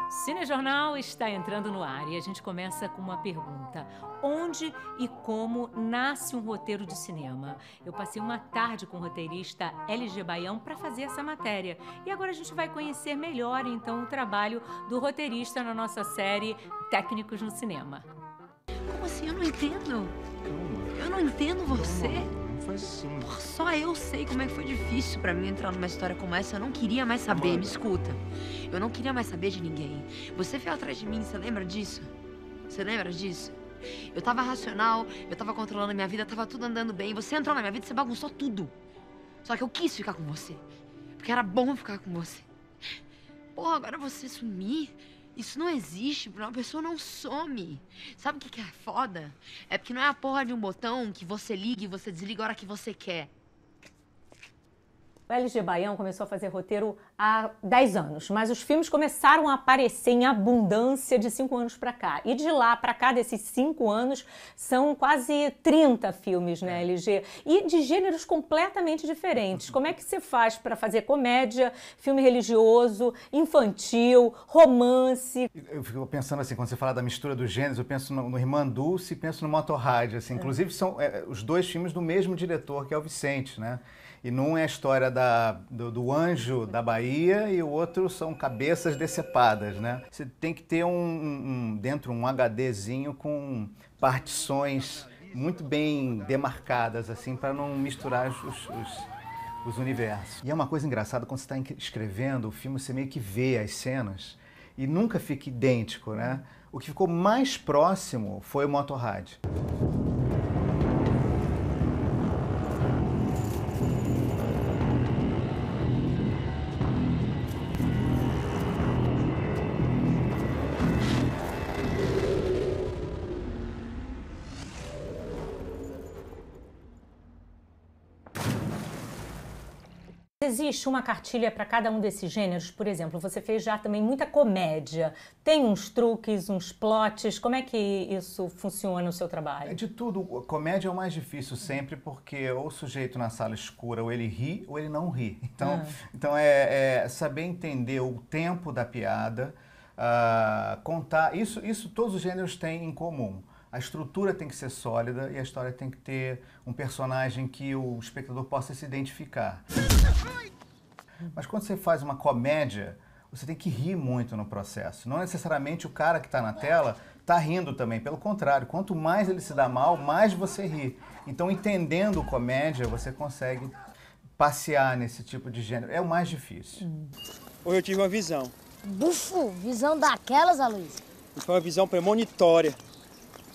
Cinejornal está entrando no ar e a gente começa com uma pergunta. Onde e como nasce um roteiro de cinema? Eu passei uma tarde com o roteirista LG Baião para fazer essa matéria. E agora a gente vai conhecer melhor, então, o trabalho do roteirista na nossa série Técnicos no Cinema. Como assim? Eu não entendo. Eu não entendo você. Não faz assim. Porra, só eu sei como é que foi difícil pra mim entrar numa história como essa. Eu não queria mais saber, me escuta. Eu não queria mais saber de ninguém. Você veio atrás de mim, você lembra disso? Você lembra disso? Eu tava racional, eu tava controlando a minha vida, tava tudo andando bem. Você entrou na minha vida e você bagunçou tudo. Só que eu quis ficar com você. Porque era bom ficar com você. Porra, agora você sumir... Isso não existe, uma pessoa não some. Sabe o que é foda? É porque não é a porra de um botão que você liga e você desliga a hora que você quer. O LG Baião começou a fazer roteiro há 10 anos, mas os filmes começaram a aparecer em abundância de 5 anos para cá. E de lá para cá, desses 5 anos, são quase 30 filmes, né, LG? E de gêneros completamente diferentes. Como é que você faz para fazer comédia, filme religioso, infantil, romance? Eu fico pensando assim, quando você fala da mistura dos gêneros, eu penso no Irmã Dulce e penso no Motorrad, assim. Inclusive são os dois filmes do mesmo diretor, que é o Vicente, né? E num é a história do anjo da Bahia e o outro são cabeças decepadas, né? Você tem que ter dentro um HDzinho com partições muito bem demarcadas, assim, para não misturar os universos. E é uma coisa engraçada, quando você está escrevendo o filme, você meio que vê as cenas e nunca fica idêntico, né? O que ficou mais próximo foi o Motorrad. Existe uma cartilha para cada um desses gêneros? Por exemplo, você fez já também muita comédia. Tem uns truques, uns plots? Como é que isso funciona no seu trabalho? É de tudo. A comédia é o mais difícil sempre, porque ou o sujeito na sala escura, ou ele ri, ou ele não ri. Então é saber entender o tempo da piada, contar. Isso todos os gêneros têm em comum. A estrutura tem que ser sólida e a história tem que ter um personagem que o espectador possa se identificar. Mas quando você faz uma comédia, você tem que rir muito no processo. Não necessariamente o cara que está na tela está rindo também. Pelo contrário, quanto mais ele se dá mal, mais você ri. Então, entendendo comédia, você consegue passear nesse tipo de gênero. É o mais difícil. Hoje eu tive uma visão. Bufo, visão daquelas, Aloysio? E foi uma visão premonitória.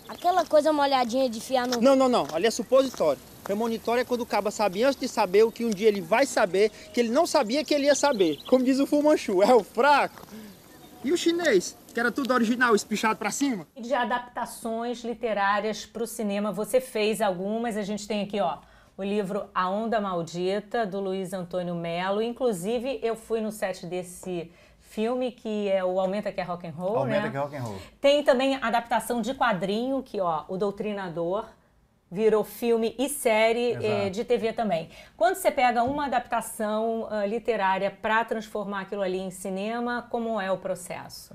Aquela coisa molhadinha de fiar no... Não. Ali é supositório. Premonitório é quando o caba sabe antes de saber o que um dia ele vai saber, que ele não sabia que ele ia saber. Como diz o Fu Manchu, é o fraco. E o chinês, que era tudo original, espichado pra cima? De adaptações literárias para o cinema, você fez algumas. A gente tem aqui, ó, o livro A Onda Maldita, do Luiz Antônio Melo. Inclusive, eu fui no set desse filme, que é o Aumenta que é Rock and Roll, Aumenta né? que é Rock and Roll. Tem também a adaptação de quadrinho, que ó, O Doutrinador, virou filme e série de TV também. Quando você pega uma adaptação literária para transformar aquilo ali em cinema, como é o processo?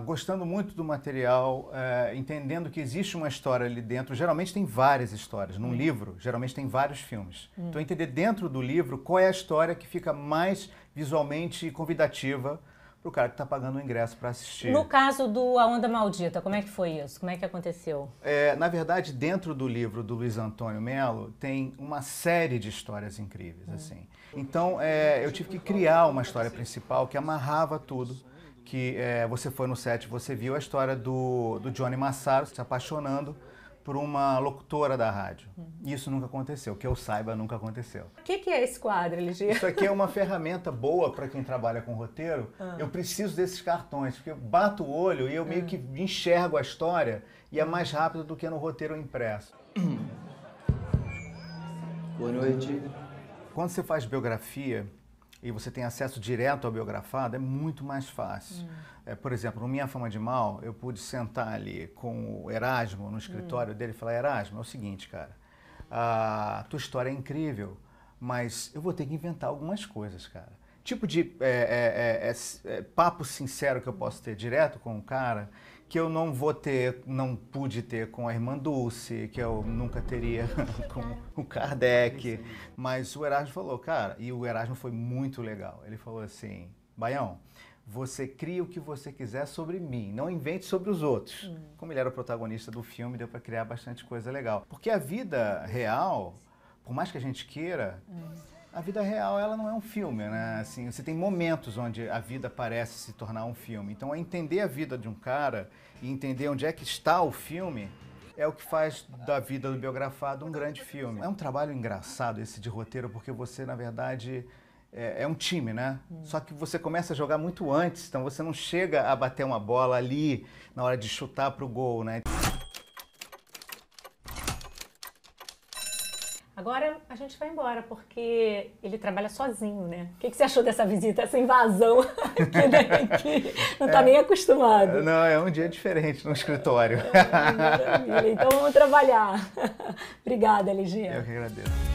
Gostando muito do material, entendendo que existe uma história ali dentro. Geralmente tem várias histórias. Num livro, geralmente tem vários filmes. Então, entender dentro do livro qual é a história que fica mais visualmente convidativa para o cara que está pagando o ingresso para assistir. No caso do A Onda Maldita, como é que foi isso? Como é que aconteceu? Na verdade, dentro do livro do Luiz Antônio Melo, tem uma série de histórias incríveis, assim. Então, eu tive que criar uma história principal que amarrava tudo. Que você foi no set, você viu a história do Johnny Massaro se apaixonando por uma locutora da rádio. Isso nunca aconteceu, que eu saiba, nunca aconteceu. O que é esse quadro, LG? Isso aqui é uma ferramenta boa para quem trabalha com roteiro. Eu preciso desses cartões, porque eu bato o olho e eu meio que enxergo a história e é mais rápido do que no roteiro impresso. Boa noite. Quando você faz biografia e você tem acesso direto ao biografado, é muito mais fácil. Por exemplo, no Minha Fama de Mal, eu pude sentar ali com o Erasmo no escritório dele e falar: Erasmo, é o seguinte, cara, a tua história é incrível, mas eu vou ter que inventar algumas coisas, cara. tipo de papo sincero que eu posso ter direto com o cara, que eu não vou ter, não pude ter com a irmã Dulce, que eu nunca teria com o Kardec. Mas o Erasmo falou, cara, e o Erasmo foi muito legal. Ele falou assim, Baião, você cria o que você quiser sobre mim, não invente sobre os outros. Como ele era o protagonista do filme, deu para criar bastante coisa legal. Porque a vida real, por mais que a gente queira, a vida real, ela não é um filme, né? Assim, você tem momentos onde a vida parece se tornar um filme. Então, entender a vida de um cara e entender onde é que está o filme é o que faz da vida do biografado um grande filme. É um trabalho engraçado esse de roteiro, porque você, na verdade, é um time, né? Só que você começa a jogar muito antes, então você não chega a bater uma bola ali na hora de chutar pro gol, né? Agora a gente vai embora, porque ele trabalha sozinho, né? O que você achou dessa visita, essa invasão que não está nem acostumado? Não, é um dia diferente no escritório. Maravilha. Então vamos trabalhar. Obrigada, LG. Eu que agradeço.